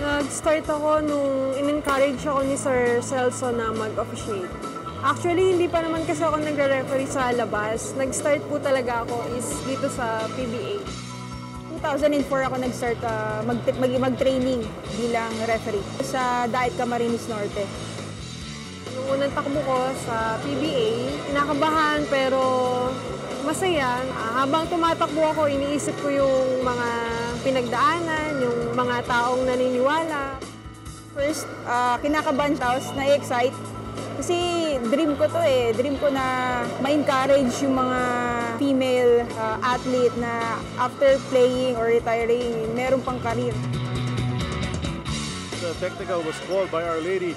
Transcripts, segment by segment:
Nag-start ako nung in-encourage ako ni Sir Celso na mag-officiate. Actually, hindi pa naman kasi ako nagre-referee sa labas. Nag-start po talaga ako is dito sa PBA. 2004 ako nag-start mag-training bilang referee sa Daet Camarines Norte. Nung unang takbo ko sa PBA, kinakabahan pero masaya. Habang tumatakbo ako, iniisip ko yung mga pinagdaanan, yung mga taong naniniwala. First, kinakabahan tapos na-excite. Kasi dream ko to eh. Dream ko na ma-encourage yung mga female athlete na after playing or retiring, meron pang career. The technical was called by Our Lady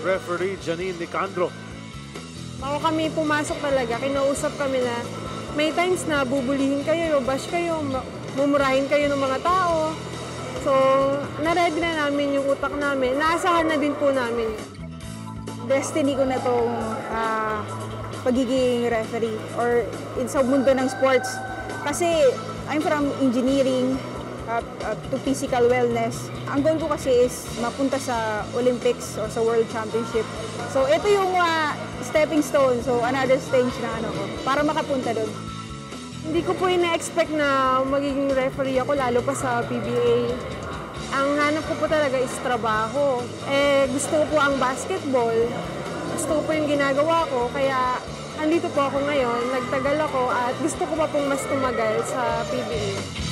referee Janine Nicandro. Bago kami pumasok talaga, kinausap kami na may times na bubulihin kayo, bash kayo, mumurahin kayo ng mga tao. So, na-ready na namin yung utak namin. Naasahan na din po namin. Destiny ko na itong pagiging referee or sa mundo ng sports. Kasi I'm from engineering to physical wellness. Ang goal ko kasi is mapunta sa Olympics or sa World Championship. So ito yung stepping stone, so another stage na ko para makapunta doon. Hindi ko po ina-expect na magiging referee ako, lalo pa sa PBA. Ang hanap ko po talaga is trabaho. Gusto ko po ang basketball. Gusto ko po yung ginagawa ko. Kaya andito po ako ngayon, nagtagal ako at gusto ko pa pong mas tumagal sa PBA.